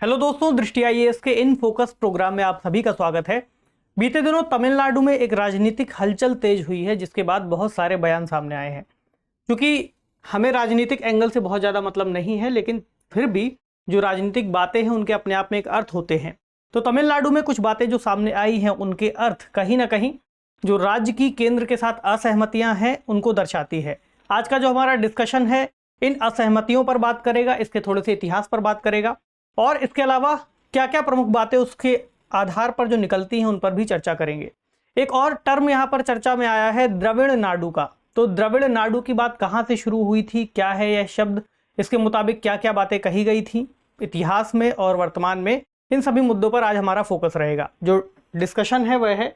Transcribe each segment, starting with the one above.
Hello दोस्तों, दृष्टि IAS के इन फोकस प्रोग्राम में आप सभी का स्वागत है। बीते दिनों तमिलनाडु में एक राजनीतिक हलचल तेज हुई है, जिसके बाद बहुत सारे बयान सामने आए हैं। क्योंकि हमें राजनीतिक एंगल से बहुत ज़्यादा मतलब नहीं है, लेकिन फिर भी जो राजनीतिक बातें हैं उनके अपने आप में एक अर्थ होते हैं। तो तमिलनाडु में कुछ बातें जो सामने आई हैं उनके अर्थ कहीं ना कहीं जो राज्य की केंद्र के साथ असहमतियां हैं उनको दर्शाती है। आज का जो हमारा डिस्कशन है इन असहमतियों पर बात करेगा, इसके थोड़े से इतिहास पर बात करेगा और इसके अलावा क्या क्या प्रमुख बातें उसके आधार पर जो निकलती हैं उन पर भी चर्चा करेंगे। एक और टर्म यहाँ पर चर्चा में आया है द्रविड़ नाडु का। तो द्रविड़ नाडु की बात कहाँ से शुरू हुई थी, क्या है यह शब्द, इसके मुताबिक क्या क्या बातें कही गई थी इतिहास में और वर्तमान में, इन सभी मुद्दों पर आज हमारा फोकस रहेगा। जो डिस्कशन है वह है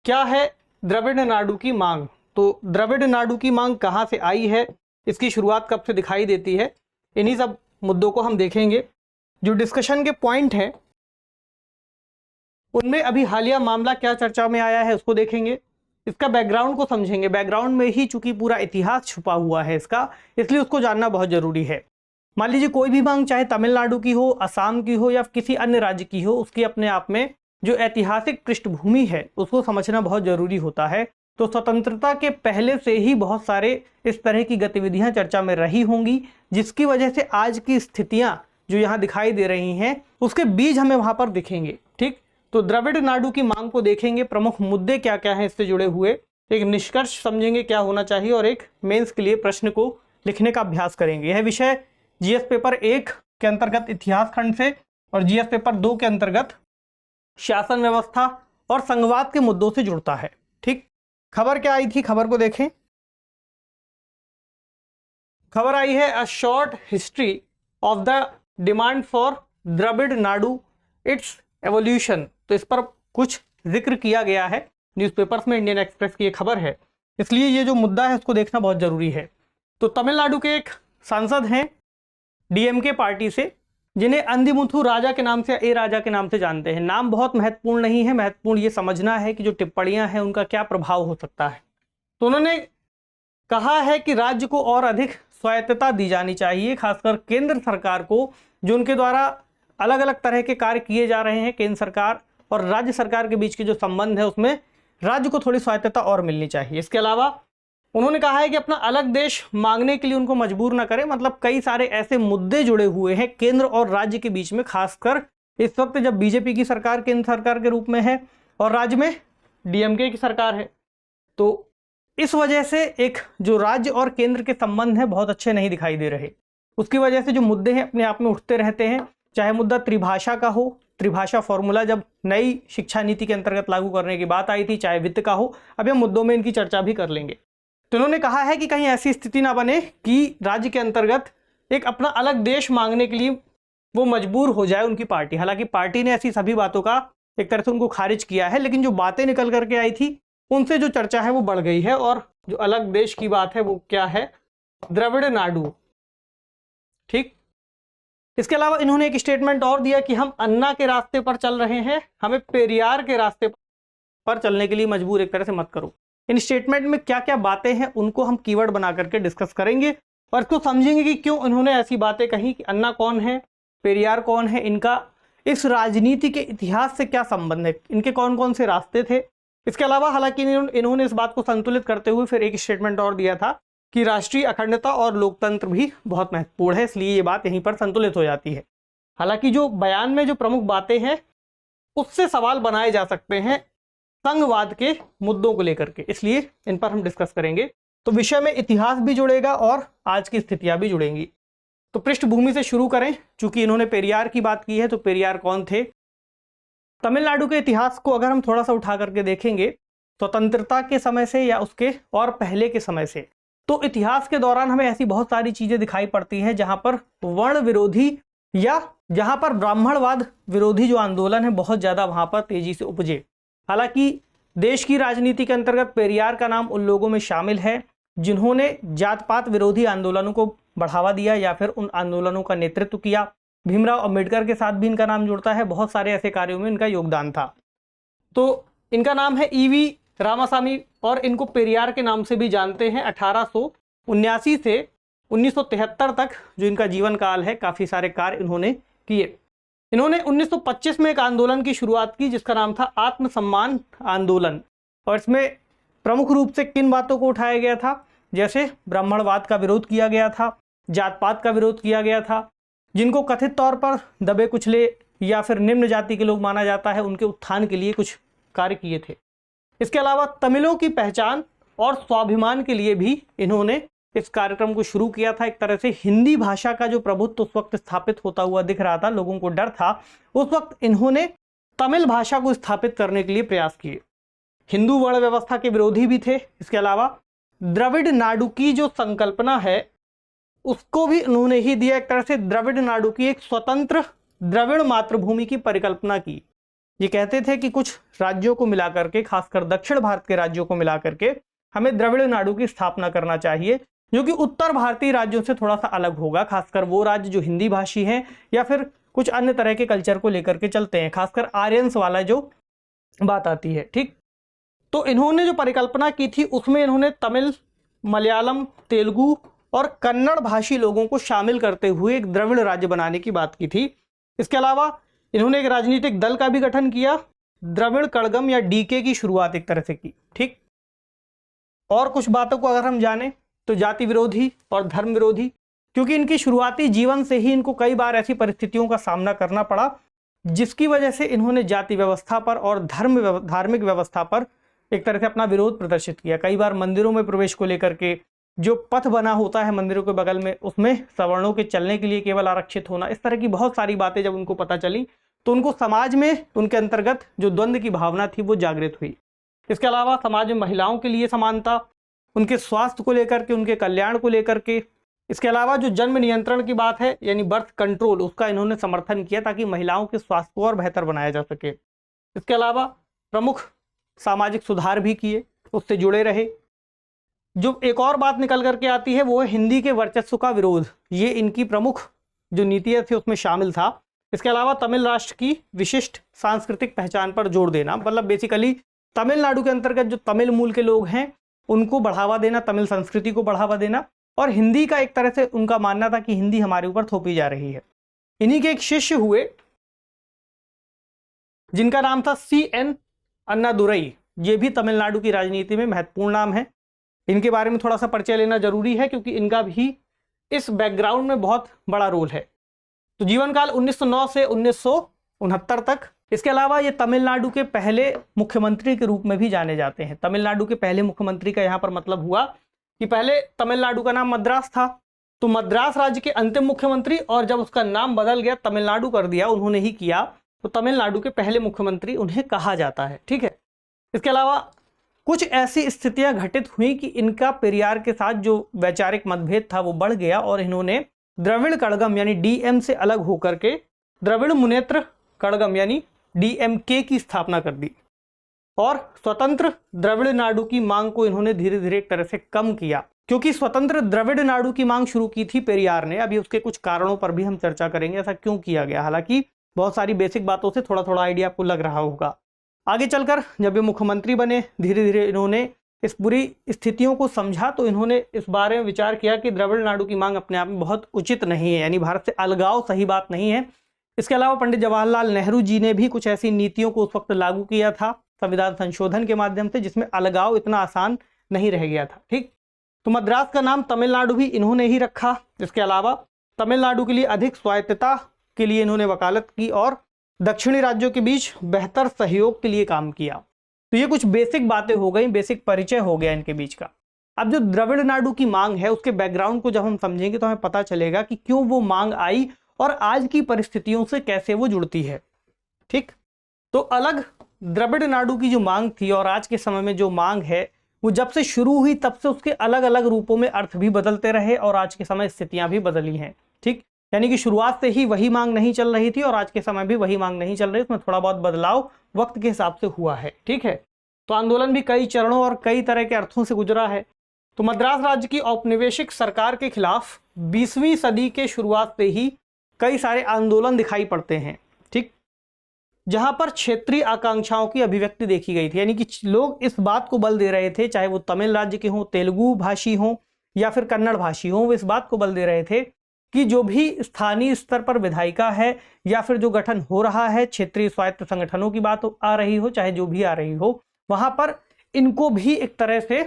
क्या है द्रविड़ नाडु की मांग। तो द्रविड़ नाडु की मांग कहाँ से आई है, इसकी शुरुआत कब से दिखाई देती है, इन्हीं सब मुद्दों को हम देखेंगे। जो डिस्कशन के पॉइंट हैं उनमें अभी हालिया मामला क्या चर्चा में आया है उसको देखेंगे, इसका बैकग्राउंड को समझेंगे। बैकग्राउंड में ही चूंकि पूरा इतिहास छुपा हुआ है इसका, इसलिए उसको जानना बहुत जरूरी है। मान लीजिए कोई भी मांग चाहे तमिलनाडु की हो, असम की हो या किसी अन्य राज्य की हो, उसकी अपने आप में जो ऐतिहासिक पृष्ठभूमि है उसको समझना बहुत जरूरी होता है। तो स्वतंत्रता के पहले से ही बहुत सारे इस तरह की गतिविधियां चर्चा में रही होंगी, जिसकी वजह से आज की स्थितियां जो यहाँ दिखाई दे रही हैं उसके बीज हमें वहां पर दिखेंगे। ठीक, तो द्रविड़ नाडु की मांग को देखेंगे, प्रमुख मुद्दे क्या क्या हैं इससे जुड़े हुए, एक निष्कर्ष समझेंगे क्या होना चाहिए और एक मेंस के लिए प्रश्न को लिखने का अभ्यास करेंगे। यह विषय जीएस पेपर 1 के अंतर्गत इतिहास खंड से और जीएस पेपर 2 के अंतर्गत शासन व्यवस्था और संघवाद के मुद्दों से जुड़ता है। ठीक, खबर क्या आई थी, खबर को देखें। खबर आई है a short history of the demand for Dravida Nadu its evolution. तो इस पर कुछ जिक्र किया गया है न्यूज़पेपर्स में, इंडियन एक्सप्रेस की ये खबर है, इसलिए ये जो मुद्दा है उसको देखना बहुत जरूरी है। तो तमिलनाडु के एक सांसद हैं डीएमके पार्टी से, जिन्हें अंदिमुथु राजा के नाम से, ए राजा के नाम से जानते हैं। नाम बहुत महत्वपूर्ण नहीं है, महत्वपूर्ण ये समझना है कि जो टिप्पणियां हैं उनका क्या प्रभाव हो सकता है। तो उन्होंने कहा है कि राज्य को और अधिक स्वायत्तता दी जानी चाहिए, खासकर केंद्र सरकार को, जो उनके द्वारा अलग अलग तरह के कार्य किए जा रहे हैं। केंद्र सरकार और राज्य सरकार के बीच के जो संबंध है उसमें राज्य को थोड़ी स्वायत्तता और मिलनी चाहिए। इसके अलावा उन्होंने कहा है कि अपना अलग देश मांगने के लिए उनको मजबूर न करें। मतलब कई सारे ऐसे मुद्दे जुड़े हुए हैं केंद्र और राज्य के बीच में, खासकर इस वक्त जब बीजेपी की सरकार केंद्र सरकार के रूप में है और राज्य में डीएमके की सरकार है। तो इस वजह से एक जो राज्य और केंद्र के संबंध हैं बहुत अच्छे नहीं दिखाई दे रहे। उसकी वजह से जो मुद्दे हैं अपने आप में उठते रहते हैं, चाहे मुद्दा त्रिभाषा का हो, त्रिभाषा फॉर्मूला जब नई शिक्षा नीति के अंतर्गत लागू करने की बात आई थी, चाहे वित्त का हो, अब हम मुद्दों में इनकी चर्चा भी कर लेंगे। तो उन्होंने कहा है कि कहीं ऐसी स्थिति ना बने कि राज्य के अंतर्गत एक अपना अलग देश मांगने के लिए वो मजबूर हो जाए उनकी पार्टी। हालांकि पार्टी ने ऐसी सभी बातों का एक तरह से उनको खारिज किया है, लेकिन जो बातें निकल करके आई थी उनसे जो चर्चा है वो बढ़ गई है। और जो अलग देश की बात है वो क्या है, द्रविड़ नाडु। ठीक, इसके अलावा इन्होंने एक स्टेटमेंट और दिया कि हम अन्ना के रास्ते पर चल रहे हैं, हमें पेरियार के रास्ते पर चलने के लिए मजबूर एक तरह से मत करो। इन स्टेटमेंट में क्या क्या बातें हैं उनको हम कीवर्ड बना करके डिस्कस करेंगे और इसको समझेंगे कि क्यों इन्होंने ऐसी बातें कही, कि अन्ना कौन है, पेरियार कौन है, इनका इस राजनीति के इतिहास से क्या संबंध है, इनके कौन कौन से रास्ते थे। इसके अलावा हालांकि इन्होंने इस बात को संतुलित करते हुए फिर एक स्टेटमेंट और दिया था कि राष्ट्रीय अखंडता और लोकतंत्र भी बहुत महत्वपूर्ण है, इसलिए ये बात यहीं पर संतुलित हो जाती है। हालांकि जो बयान में जो प्रमुख बातें हैं उससे सवाल बनाए जा सकते हैं संघवाद के मुद्दों को लेकर के, इसलिए इन पर हम डिस्कस करेंगे। तो विषय में इतिहास भी जुड़ेगा और आज की स्थितियां भी जुड़ेंगी। तो पृष्ठभूमि से शुरू करें, चूंकि इन्होंने पेरियार की बात की है, तो पेरियार कौन थे। तमिलनाडु के इतिहास को अगर हम थोड़ा सा उठा करके देखेंगे स्वतंत्रता के समय से या उसके और पहले के समय से, तो इतिहास के दौरान हमें ऐसी बहुत सारी चीजें दिखाई पड़ती हैं जहां पर वर्ण विरोधी या जहां पर ब्राह्मणवाद विरोधी जो आंदोलन है बहुत ज्यादा वहां पर तेजी से उपजे। हालांकि देश की राजनीति के अंतर्गत पेरियार का नाम उन लोगों में शामिल है जिन्होंने जात पात विरोधी आंदोलनों को बढ़ावा दिया या फिर उन आंदोलनों का नेतृत्व किया। भीमराव अंबेडकर के साथ भी इनका नाम जुड़ता है, बहुत सारे ऐसे कार्यों में इनका योगदान था। तो इनका नाम है ईवी रामासामी और इनको पेरियार के नाम से भी जानते हैं। 1879 से 1973 तक जो इनका जीवन काल है, काफ़ी सारे कार्य इन्होंने किए। इन्होंने 1925 में एक आंदोलन की शुरुआत की जिसका नाम था आत्मसम्मान आंदोलन, और इसमें प्रमुख रूप से किन बातों को उठाया गया था, जैसे ब्राह्मणवाद का विरोध किया गया था, जात पात का विरोध किया गया था, जिनको कथित तौर पर दबे कुचले या फिर निम्न जाति के लोग माना जाता है, उनके उत्थान के लिए कुछ कार्य किए थे। इसके अलावा तमिलों की पहचान और स्वाभिमान के लिए भी इन्होंने इस कार्यक्रम को शुरू किया था। एक तरह से हिंदी भाषा का जो प्रभुत्व उस वक्त स्थापित होता हुआ दिख रहा था, लोगों को डर था, उस वक्त इन्होंने तमिल भाषा को स्थापित करने के लिए प्रयास किए। हिंदू वर्ण व्यवस्था के विरोधी भी थे। इसके अलावा द्रविड़ नाडु की जो संकल्पना है उसको भी उन्होंने ही दिया। एक तरह से द्रविड़ नाडु की एक स्वतंत्र द्रविड़ मातृभूमि की परिकल्पना की। ये कहते थे कि कुछ राज्यों को मिलाकर के, खासकर दक्षिण भारत के राज्यों को मिलाकर के हमें द्रविड़ नाडु की स्थापना करना चाहिए, जो कि उत्तर भारतीय राज्यों से थोड़ा सा अलग होगा, खासकर वो राज्य जो हिंदी भाषी हैं या फिर कुछ अन्य तरह के कल्चर को लेकर के चलते हैं, खासकर आर्यंस वाला जो बात आती है। ठीक, तो इन्होंने जो परिकल्पना की थी उसमें इन्होंने तमिल, मलयालम, तेलुगु और कन्नड़ भाषी लोगों को शामिल करते हुए एक द्रविड़ राज्य बनाने की बात की थी। इसके अलावा इन्होंने एक राजनीतिक दल का भी गठन किया, द्रविड़ कड़गम या डीके की शुरुआत एक तरह से की। ठीक, और कुछ बातों को अगर हम जानें तो जाति विरोधी और धर्म विरोधी, क्योंकि इनकी शुरुआती जीवन से ही इनको कई बार ऐसी परिस्थितियों का सामना करना पड़ा जिसकी वजह से इन्होंने जाति व्यवस्था पर और धार्मिक व्यवस्था पर एक तरह से अपना विरोध प्रदर्शित किया। कई बार मंदिरों में प्रवेश को लेकर के जो पथ बना होता है मंदिरों के बगल में, उसमें सवर्णों के चलने के लिए केवल आरक्षित होना, इस तरह की बहुत सारी बातें जब उनको पता चली तो उनको समाज में उनके अंतर्गत जो द्वंद्व की भावना थी वो जागृत हुई। इसके अलावा समाज में महिलाओं के लिए समानता, उनके स्वास्थ्य को लेकर के, उनके कल्याण को लेकर के, इसके अलावा जो जन्म नियंत्रण की बात है यानी बर्थ कंट्रोल, उसका इन्होंने समर्थन किया ताकि महिलाओं के स्वास्थ्य को और बेहतर बनाया जा सके। इसके अलावा प्रमुख सामाजिक सुधार भी किए, उससे जुड़े रहे। जो एक और बात निकल करके आती है वो है हिंदी के वर्चस्व का विरोध, ये इनकी प्रमुख जो नीतियाँ थी उसमें शामिल था। इसके अलावा तमिल राष्ट्र की विशिष्ट सांस्कृतिक पहचान पर जोर देना, मतलब बेसिकली तमिलनाडु के अंतर्गत जो तमिल मूल के लोग हैं उनको बढ़ावा देना, तमिल संस्कृति को बढ़ावा देना, और हिंदी का एक तरह से उनका मानना था कि हिंदी हमारे ऊपर थोपी जा रही है। इन्हीं के एक शिष्य हुए जिनका नाम था CN अन्नादुरई, ये भी तमिलनाडु की राजनीति में महत्वपूर्ण नाम है। इनके बारे में थोड़ा सा परिचय लेना जरूरी है क्योंकि इनका भी इस बैकग्राउंड में बहुत बड़ा रोल है। तो जीवन काल 1909 से 1969 तक। इसके अलावा ये तमिलनाडु के पहले मुख्यमंत्री के रूप में भी जाने जाते हैं। तमिलनाडु के पहले मुख्यमंत्री का यहाँ पर मतलब हुआ कि पहले तमिलनाडु का नाम मद्रास था, तो मद्रास राज्य के अंतिम मुख्यमंत्री, और जब उसका नाम बदल गया तमिलनाडु कर दिया, उन्होंने ही किया, तो तमिलनाडु के पहले मुख्यमंत्री उन्हें कहा जाता है। ठीक है, इसके अलावा कुछ ऐसी स्थितियां घटित हुई कि इनका पेरियार के साथ जो वैचारिक मतभेद था वो बढ़ गया और इन्होंने द्रविड़ कड़गम यानी DM से अलग होकर के द्रविड़ मुनेत्र कड़गम यानी DMK की स्थापना कर दी, और स्वतंत्र द्रविड़ नाडु की मांग को इन्होंने धीरे धीरे एक तरह से कम किया, क्योंकि स्वतंत्र द्रविड़ नाडु की मांग शुरू की थी पेरियार ने। अभी उसके कुछ कारणों पर भी हम चर्चा करेंगे, ऐसा क्यों किया गया। हालांकि बहुत सारी बेसिक बातों से थोड़ा थोड़ा आइडिया आपको लग रहा होगा। आगे चलकर जब ये मुख्यमंत्री बने, धीरे धीरे इन्होंने इस पूरी स्थितियों को समझा, तो इन्होंने इस बारे में विचार किया कि द्रविड़ नाडु की मांग अपने आप में बहुत उचित नहीं है, यानी भारत से अलगाव सही बात नहीं है। इसके अलावा पंडित जवाहरलाल नेहरू जी ने भी कुछ ऐसी नीतियों को उस वक्त लागू किया था संविधान संशोधन के माध्यम से, जिसमें अलगाव इतना आसान नहीं रह गया था। ठीक, तो मद्रास का नाम तमिलनाडु भी इन्होंने ही रखा। इसके अलावा तमिलनाडु के लिए अधिक स्वायत्तता के लिए इन्होंने वकालत की और दक्षिणी राज्यों के बीच बेहतर सहयोग के लिए काम किया। तो ये कुछ बेसिक बातें हो गई, बेसिक परिचय हो गया इनके बीच का। अब जो द्रविड़ नाडु की मांग है उसके बैकग्राउंड को जब हम समझेंगे तो हमें पता चलेगा कि क्यों वो मांग आई और आज की परिस्थितियों से कैसे वो जुड़ती है। ठीक, तो अलग द्रविड़ नाडु की जो मांग थी और आज के समय में जो मांग है वो जब से शुरू हुई तब से उसके अलग अलग रूपों में अर्थ भी बदलते रहे और आज के समय स्थितियां भी बदली हैं। ठीक, यानी कि शुरुआत से ही वही मांग नहीं चल रही थी और आज के समय भी वही मांग नहीं चल रही, उसमें थोड़ा बहुत बदलाव वक्त के हिसाब से हुआ है। ठीक है, तो आंदोलन भी कई चरणों और कई तरह के अर्थों से गुजरा है। तो मद्रास राज्य की औपनिवेशिक सरकार के खिलाफ 20वीं सदी के शुरुआत से ही कई सारे आंदोलन दिखाई पड़ते हैं। ठीक, जहां पर क्षेत्रीय आकांक्षाओं की अभिव्यक्ति देखी गई थी, यानी कि लोग इस बात को बल दे रहे थे, चाहे वो तमिल राज्य के हों, तेलुगु भाषी हों या फिर कन्नड़ भाषी हों, वो इस बात को बल दे रहे थे कि जो भी स्थानीय स्तर पर विधायिका है या फिर जो गठन हो रहा है, क्षेत्रीय स्वायत्त संगठनों की बात आ रही हो, चाहे जो भी आ रही हो, वहां पर इनको भी एक तरह से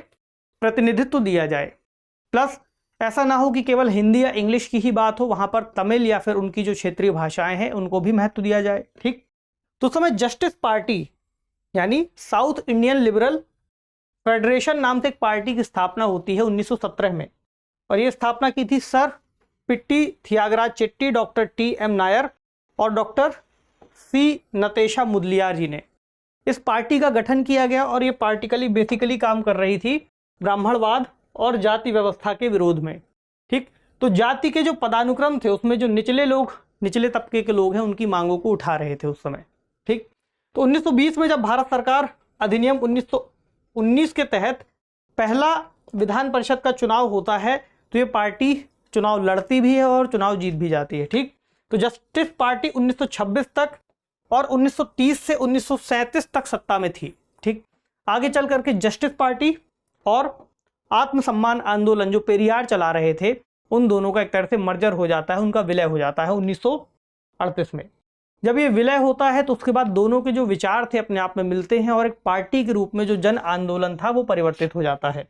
प्रतिनिधित्व दिया जाए। प्लस ऐसा ना हो कि केवल हिंदी या इंग्लिश की ही बात हो, वहां पर तमिल या फिर उनकी जो क्षेत्रीय भाषाएं हैं उनको भी महत्व दिया जाए। ठीक, तो उस समय जस्टिस पार्टी यानी साउथ इंडियन लिबरल फेडरेशन नाम से एक पार्टी की स्थापना होती है 1917 में, और ये स्थापना की थी sir Pitti Theagaraya Chetty, doctor T M. Nair और डॉक्टर सी. नतेशा मुदलियार जी ने। इस पार्टी का गठन किया गया और ये पार्टिकली बेसिकली काम कर रही थी ब्राह्मणवाद और जाति व्यवस्था के विरोध में। ठीक, तो जाति के जो पदानुक्रम थे उसमें जो निचले लोग, निचले तबके के लोग हैं, उनकी मांगों को उठा रहे थे उस समय। ठीक, तो 1920 में जब भारत सरकार अधिनियम 1919 के तहत पहला विधान परिषद का चुनाव होता है, तो ये पार्टी चुनाव लड़ती भी है और चुनाव जीत भी जाती है। ठीक, तो जस्टिस पार्टी 1926 तक और 1930 से 1937 तक सत्ता में थी। ठीक, आगे चल करके जस्टिस पार्टी और आत्मसम्मान आंदोलन जो पेरियार चला रहे थे, उन दोनों का एक तरह से मर्जर हो जाता है, उनका विलय हो जाता है 1938 में। जब ये विलय होता है तो उसके बाद दोनों के जो विचार थे अपने आप में मिलते हैं और एक पार्टी के रूप में जो जन आंदोलन था वो परिवर्तित हो जाता है।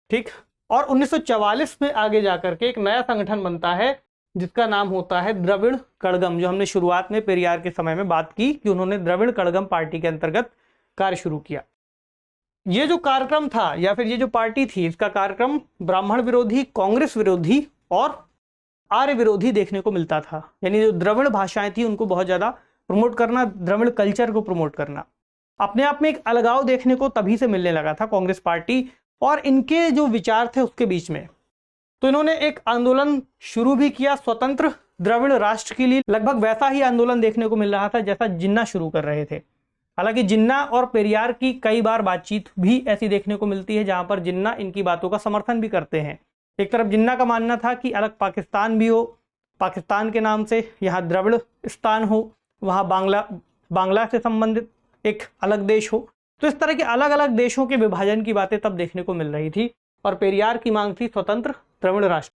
ठीक, और 1944 में आगे जाकर के एक नया संगठन बनता है जिसका नाम होता है द्रविड़ कड़गम, जो हमने शुरुआत में पेरियार के समय में बात की कि उन्होंने द्रविड़ कड़गम पार्टी के अंतर्गत कार्य शुरू किया। ये जो कार्यक्रम था या फिर ये जो पार्टी थी, इसका कार्यक्रम ब्राह्मण विरोधी, कांग्रेस विरोधी और आर्य विरोधी देखने को मिलता था। यानी जो द्रविड़ भाषाएं थी उनको बहुत ज़्यादा प्रमोट करना, द्रविड़ कल्चर को प्रमोट करना, अपने आप में एक अलगाव देखने को तभी से मिलने लगा था कांग्रेस पार्टी और इनके जो विचार थे उसके बीच में। तो इन्होंने एक आंदोलन शुरू भी किया स्वतंत्र द्रविड़ राष्ट्र के लिए। लगभग वैसा ही आंदोलन देखने को मिल रहा था जैसा जिन्ना शुरू कर रहे थे। हालांकि जिन्ना और पेरियार की कई बार बातचीत भी ऐसी देखने को मिलती है जहां पर जिन्ना इनकी बातों का समर्थन भी करते हैं। एक तरफ जिन्ना का मानना था कि अलग पाकिस्तान भी हो, पाकिस्तान के नाम से यहाँ द्रविड़स्तान हो, वहाँ बांग्ला से संबंधित एक अलग देश हो। तो इस तरह के अलग अलग देशों के विभाजन की बातें तब देखने को मिल रही थी और पेरियार की मांग थी स्वतंत्र द्रविड़ राष्ट्र।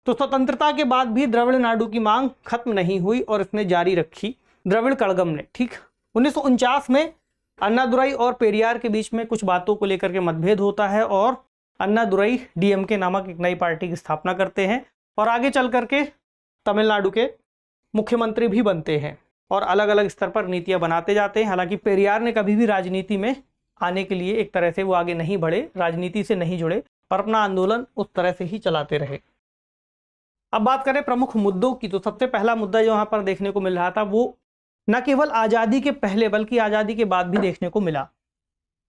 तो स्वतंत्रता के बाद भी द्रविड़ नाडु की मांग खत्म नहीं हुई और इसने जारी रखी द्रविड़ कड़गम ने। ठीक, 1949 में अन्नादुरई और पेरियार के बीच में कुछ बातों को लेकर के मतभेद होता है और अन्नादुरई डीएमके नामक एक नई पार्टी की स्थापना करते हैं और आगे चल करके तमिलनाडु के मुख्यमंत्री भी बनते हैं और अलग अलग स्तर पर नीतियां बनाते जाते हैं। हालांकि पेरियार ने कभी भी राजनीति में आने के लिए एक तरह से वो आगे नहीं बढ़े, राजनीति से नहीं जुड़े और अपना आंदोलन उस तरह से ही चलाते रहे। अब बात करें प्रमुख मुद्दों की, तो सबसे पहला मुद्दा जो यहाँ पर देखने को मिल रहा था वो न केवल आज़ादी के पहले बल्कि आज़ादी के बाद भी देखने को मिला।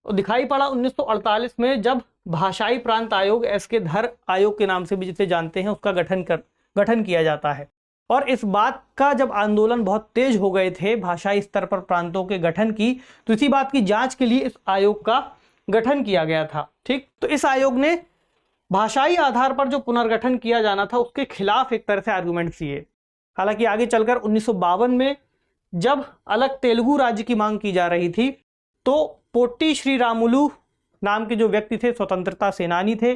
तो दिखाई पड़ा 1948 में जब भाषाई प्रांत आयोग, एस.के. धर आयोग के नाम से भी जिसे जानते हैं, उसका गठन किया जाता है। और इस बात का जब आंदोलन बहुत तेज हो गए थे भाषाई स्तर पर प्रांतों के गठन की, तो इसी बात की जांच के लिए इस आयोग का गठन किया गया था। ठीक, तो इस आयोग ने भाषाई आधार पर जो पुनर्गठन किया जाना था उसके खिलाफ एक तरह से आर्गुमेंट्स दिए। हालांकि आगे चलकर 1952 में जब अलग तेलुगु राज्य की मांग की जा रही थी तो पोट्टी श्रीरामुलु नाम के जो व्यक्ति थे, स्वतंत्रता सेनानी थे,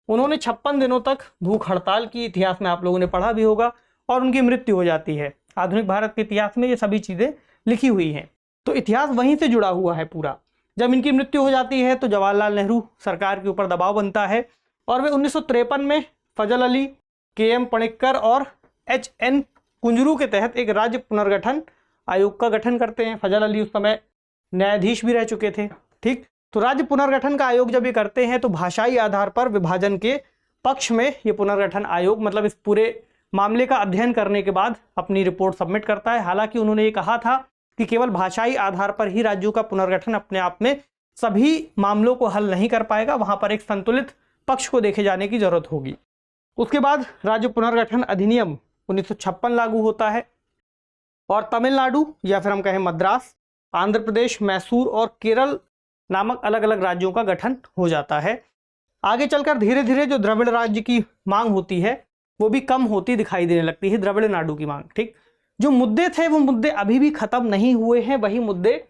उन्होंने 56 दिनों तक भूख हड़ताल की। इतिहास में आप लोगों ने पढ़ा भी होगा और उनकी मृत्यु हो जाती है। आधुनिक भारत के इतिहास में ये सभी चीज़ें लिखी हुई हैं, तो इतिहास वहीं से जुड़ा हुआ है पूरा। जब इनकी मृत्यु हो जाती है तो जवाहरलाल नेहरू सरकार के ऊपर दबाव बनता है और वे 1953 में फजल अली, के.एम. पणिक्कर और H.N. कुंजरू के तहत एक राज्य पुनर्गठन आयोग का गठन करते हैं। फजल अली उस समय न्यायाधीश भी रह चुके थे। ठीक, तो राज्य पुनर्गठन का आयोग जब ये करते हैं तो भाषाई आधार पर विभाजन के पक्ष में ये पुनर्गठन आयोग मतलब इस पूरे मामले का अध्ययन करने के बाद अपनी रिपोर्ट सबमिट करता है। हालांकि उन्होंने ये कहा था कि केवल भाषाई आधार पर ही राज्यों का पुनर्गठन अपने आप में सभी मामलों को हल नहीं कर पाएगा, वहां पर एक संतुलित पक्ष को देखे जाने की जरूरत होगी। उसके बाद राज्य पुनर्गठन अधिनियम 1956 लागू होता है और तमिलनाडु या फिर हम कहें मद्रास, आंध्र प्रदेश, मैसूर और केरल नामक अलग अलग राज्यों का गठन हो जाता है। आगे चलकर धीरे धीरे जो द्रविड़ राज्य की मांग होती है वो भी कम होती दिखाई देने लगती है, द्रविड़ नाडु की मांग। ठीक, जो मुद्दे थे वो मुद्दे अभी भी खत्म नहीं हुए हैं, वही मुद्दे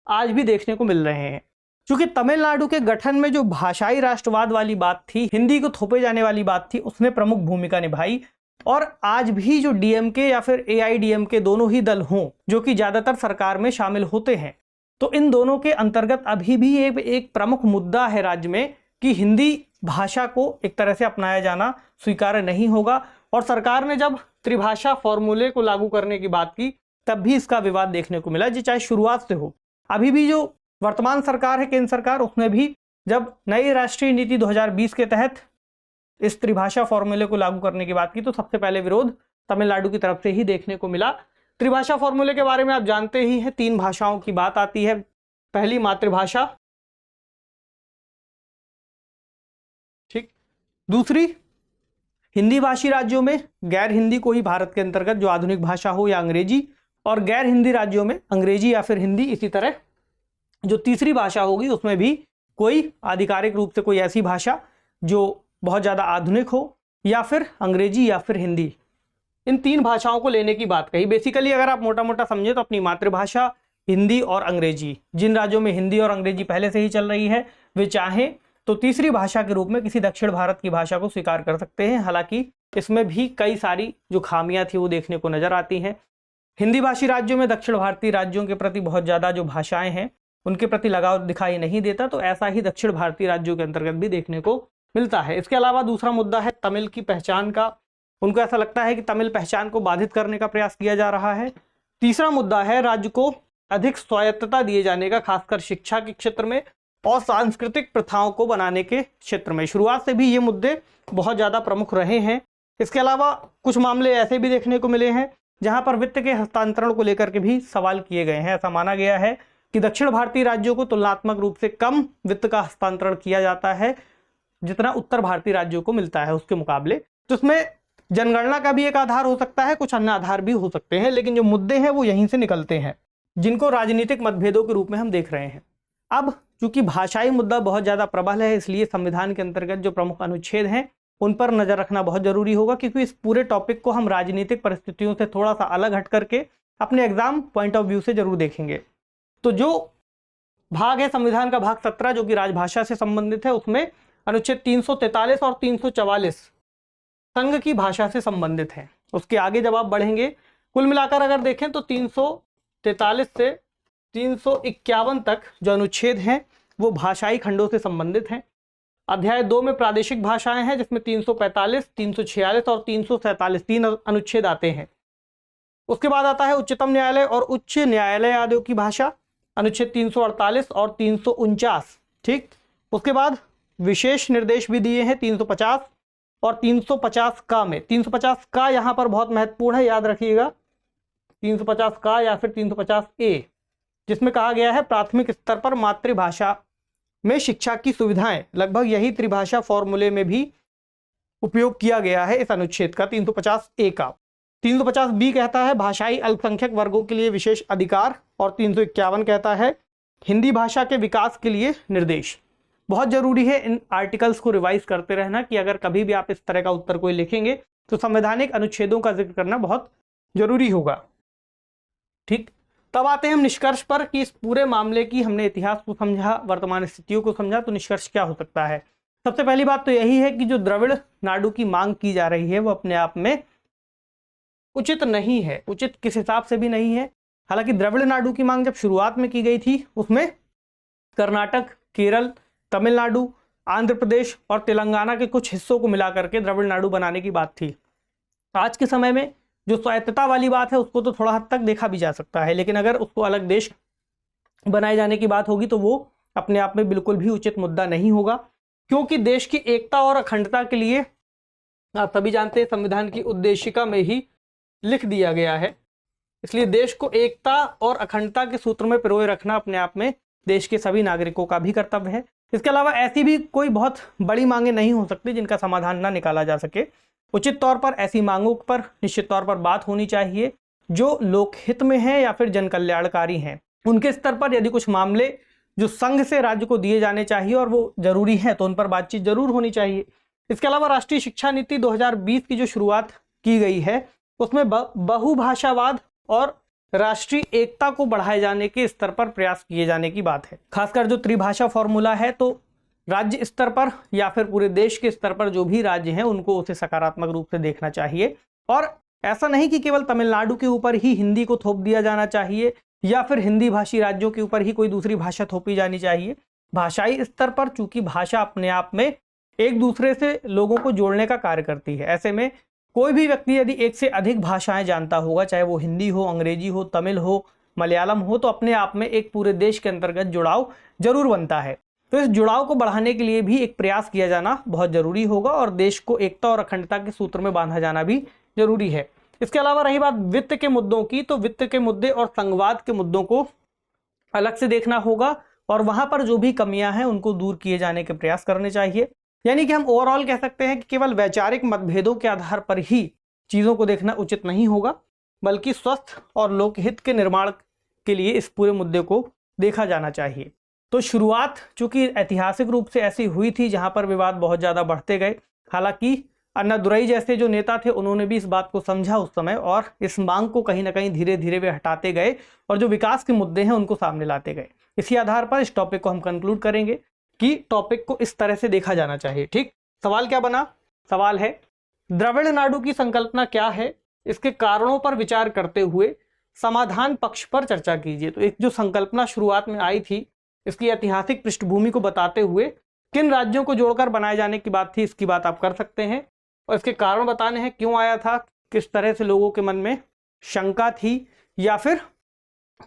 आज भी देखने को मिल रहे हैं। क्योंकि तमिलनाडु के गठन में जो भाषाई राष्ट्रवाद वाली बात थी, हिंदी को थोपे जाने वाली बात थी, उसने प्रमुख भूमिका निभाई और आज भी जो डीएमके या फिर एआईडीएमके दोनों ही दल हों जो कि ज़्यादातर सरकार में शामिल होते हैं, तो इन दोनों के अंतर्गत अभी भी एक प्रमुख मुद्दा है राज्य में कि हिंदी भाषा को एक तरह से अपनाया जाना स्वीकार्य नहीं होगा। और सरकार ने जब त्रिभाषा फॉर्मूले को लागू करने की बात की तब भी इसका विवाद देखने को मिला, जी चाहे शुरुआत से हो। अभी भी जो वर्तमान सरकार है, केंद्र सरकार, उसने भी जब नई राष्ट्रीय नीति 2020 के तहत इस त्रिभाषा फॉर्मूले को लागू करने की बात की तो सबसे पहले विरोध तमिलनाडु की तरफ से ही देखने को मिला। त्रिभाषा फॉर्मूले के बारे में आप जानते ही हैं, 3 भाषाओं की बात आती है। पहली मातृभाषा, ठीक, दूसरी हिंदी भाषी राज्यों में गैर हिंदी कोई भारत के अंतर्गत जो आधुनिक भाषा हो या अंग्रेजी, और गैर हिंदी राज्यों में अंग्रेजी या फिर हिंदी। इसी तरह जो तीसरी भाषा होगी उसमें भी कोई आधिकारिक रूप से कोई ऐसी भाषा जो बहुत ज़्यादा आधुनिक हो या फिर अंग्रेजी या फिर हिंदी। इन 3 भाषाओं को लेने की बात कही। बेसिकली अगर आप मोटा मोटा समझे तो अपनी मातृभाषा, हिंदी और अंग्रेजी, जिन राज्यों में हिंदी और अंग्रेजी पहले से ही चल रही है वे चाहें तो तीसरी भाषा के रूप में किसी दक्षिण भारत की भाषा को स्वीकार कर सकते हैं। हालांकि इसमें भी कई सारी जो खामियां थी वो देखने को नजर आती हैं। हिंदी भाषी राज्यों में दक्षिण भारतीय राज्यों के प्रति बहुत ज़्यादा जो भाषाएं हैं उनके प्रति लगाव दिखाई नहीं देता, तो ऐसा ही दक्षिण भारतीय राज्यों के अंतर्गत भी देखने को मिलता है। इसके अलावा दूसरा मुद्दा है तमिल की पहचान का। उनको ऐसा लगता है कि तमिल पहचान को बाधित करने का प्रयास किया जा रहा है। तीसरा मुद्दा है राज्य को अधिक स्वायत्तता दिए जाने का, खासकर शिक्षा के क्षेत्र में और सांस्कृतिक प्रथाओं को बनाने के क्षेत्र में। शुरुआत से भी ये मुद्दे बहुत ज़्यादा प्रमुख रहे हैं। इसके अलावा कुछ मामले ऐसे भी देखने को मिले हैं जहां पर वित्त के हस्तांतरण को लेकर के भी सवाल किए गए हैं। ऐसा माना गया है कि दक्षिण भारतीय राज्यों को तुलनात्मक रूप से कम वित्त का हस्तांतरण किया जाता है जितना उत्तर भारतीय राज्यों को मिलता है उसके मुकाबले। तो इसमें जनगणना का भी एक आधार हो सकता है, कुछ अन्य आधार भी हो सकते हैं, लेकिन जो मुद्दे हैं वो यहीं से निकलते हैं जिनको राजनीतिक मतभेदों के रूप में हम देख रहे हैं। अब चूंकि भाषाई मुद्दा बहुत ज़्यादा प्रबल है, इसलिए संविधान के अंतर्गत जो प्रमुख अनुच्छेद हैं उन पर नज़र रखना बहुत ज़रूरी होगा, क्योंकि इस पूरे टॉपिक को हम राजनीतिक परिस्थितियों से थोड़ा सा अलग हट करके अपने एग्जाम पॉइंट ऑफ व्यू से जरूर देखेंगे। तो जो भाग है संविधान का भाग 17 जो कि राजभाषा से संबंधित है, उसमें अनुच्छेद 343 और 344 संघ की भाषा से संबंधित है। उसके आगे जब आप बढ़ेंगे, कुल मिलाकर अगर देखें तो 343 से 351 तक जो अनुच्छेद हैं वो भाषाई खंडों से संबंधित हैं। अध्याय 2 में प्रादेशिक भाषाएं हैं जिसमें 345, 346 और 347 3 अनुच्छेद आते हैं। उसके बाद आता है उच्चतम न्यायालय और उच्च न्यायालय आदियों की भाषा, अनुच्छेद 348 और 349, ठीक। उसके बाद विशेष निर्देश भी दिए हैं 350 और 350 का में। 350 का यहाँ पर बहुत महत्वपूर्ण है, याद रखिएगा, 350 का या फिर 350 ए, जिसमें कहा गया है प्राथमिक स्तर पर मातृभाषा में शिक्षा की सुविधाएं। लगभग यही त्रिभाषा फॉर्मूले में भी उपयोग किया गया है इस अनुच्छेद का, 350 ए का। 350 बी कहता है भाषाई अल्पसंख्यक वर्गों के लिए विशेष अधिकार, और 351 कहता है हिंदी भाषा के विकास के लिए निर्देश। बहुत जरूरी है इन आर्टिकल्स को रिवाइज करते रहना कि अगर कभी भी आप इस तरह का उत्तर कोई लिखेंगे तो संवैधानिक अनुच्छेदों का जिक्र करना बहुत जरूरी होगा, ठीक। तब आते हैं हम निष्कर्ष पर कि इस पूरे मामले की हमने इतिहास को समझा, वर्तमान स्थितियों को समझा, तो निष्कर्ष क्या हो सकता है। सबसे पहली बात तो यही है कि जो द्रविड़ नाडु की मांग की जा रही है वो अपने आप में उचित नहीं है, उचित किस हिसाब से भी नहीं है। हालांकि द्रविड़ नाडु की मांग जब शुरुआत में की गई थी उसमें कर्नाटक, केरल, तमिलनाडु, आंध्र प्रदेश और तेलंगाना के कुछ हिस्सों को मिला करके द्रविड़ नाडु बनाने की बात थी। आज के समय में जो स्वायत्तता वाली बात है उसको तो थोड़ा हद तक देखा भी जा सकता है, लेकिन अगर उसको अलग देश बनाए जाने की बात होगी तो वो अपने आप में बिल्कुल भी उचित मुद्दा नहीं होगा, क्योंकि देश की एकता और अखंडता के लिए आप सभी जानते हैं संविधान की उद्देशिका में ही लिख दिया गया है। इसलिए देश को एकता और अखंडता के सूत्र में पिरोए रखना अपने आप में देश के सभी नागरिकों का भी कर्तव्य है। इसके अलावा ऐसी भी कोई बहुत बड़ी मांगे नहीं हो सकती जिनका समाधान ना निकाला जा सके। उचित तौर पर ऐसी मांगों पर निश्चित तौर पर बात होनी चाहिए जो लोकहित में है या फिर जन कल्याणकारी हैं। उनके स्तर पर यदि कुछ मामले जो संघ से राज्य को दिए जाने चाहिए और वो जरूरी है तो उन पर बातचीत जरूर होनी चाहिए। इसके अलावा राष्ट्रीय शिक्षा नीति 2020 की जो शुरुआत की गई है उसमें बहुभाषावाद और राष्ट्रीय एकता को बढ़ाए जाने के स्तर पर प्रयास किए जाने की बात है। खासकर जो त्रिभाषा फॉर्मूला है तो राज्य स्तर पर या फिर पूरे देश के स्तर पर जो भी राज्य हैं उनको उसे सकारात्मक रूप से देखना चाहिए और ऐसा नहीं कि केवल तमिलनाडु के ऊपर ही हिंदी को थोप दिया जाना चाहिए या फिर हिंदी भाषी राज्यों के ऊपर ही कोई दूसरी भाषा थोपी जानी चाहिए। भाषाई स्तर पर चूंकि भाषा अपने आप में एक दूसरे से लोगों को जोड़ने का कार्य करती है, ऐसे में कोई भी व्यक्ति यदि एक से अधिक भाषाएं जानता होगा, चाहे वो हिंदी हो, अंग्रेजी हो, तमिल हो, मलयालम हो, तो अपने आप में एक पूरे देश के अंतर्गत जुड़ाव जरूर बनता है। तो इस जुड़ाव को बढ़ाने के लिए भी एक प्रयास किया जाना बहुत जरूरी होगा और देश को एकता और अखंडता के सूत्र में बांधा जाना भी जरूरी है। इसके अलावा रही बात वित्त के मुद्दों की, तो वित्त के मुद्दे और संघवाद के मुद्दों को अलग से देखना होगा और वहां पर जो भी कमियां हैं उनको दूर किए जाने के प्रयास करने चाहिए। यानी कि हम ओवरऑल कह सकते हैं कि केवल वैचारिक मतभेदों के आधार पर ही चीज़ों को देखना उचित नहीं होगा, बल्कि स्वस्थ और लोकहित के निर्माण के लिए इस पूरे मुद्दे को देखा जाना चाहिए। तो शुरुआत चूंकि ऐतिहासिक रूप से ऐसी हुई थी जहां पर विवाद बहुत ज़्यादा बढ़ते गए, हालांकि अन्नादुरई जैसे जो नेता थे उन्होंने भी इस बात को समझा उस समय और इस मांग को कहीं ना कहीं धीरे धीरे वे हटाते गए और जो विकास के मुद्दे हैं उनको सामने लाते गए। इसी आधार पर इस टॉपिक को हम कंक्लूड करेंगे कि टॉपिक को इस तरह से देखा जाना चाहिए। ठीक, सवाल क्या बना? सवाल है द्रविड़ नाडु की संकल्पना क्या है, इसके कारणों पर विचार करते हुए समाधान पक्ष पर चर्चा कीजिए। तो एक जो संकल्पना शुरुआत में आई थी, इसकी ऐतिहासिक पृष्ठभूमि को बताते हुए किन राज्यों को जोड़कर बनाए जाने की बात थी, इसकी बात आप कर सकते हैं और इसके कारण बताने हैं, क्यों आया था, किस तरह से लोगों के मन में शंका थी या फिर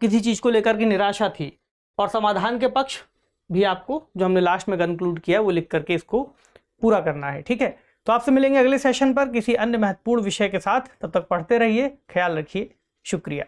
किसी चीज़ को लेकर के निराशा थी, और समाधान के पक्ष भी आपको जो हमने लास्ट में कंक्लूड किया वो लिख करके इसको पूरा करना है। ठीक है, तो आपसे मिलेंगे अगले सेशन पर किसी अन्य महत्वपूर्ण विषय के साथ। तब तक पढ़ते रहिए, ख्याल रखिए, शुक्रिया।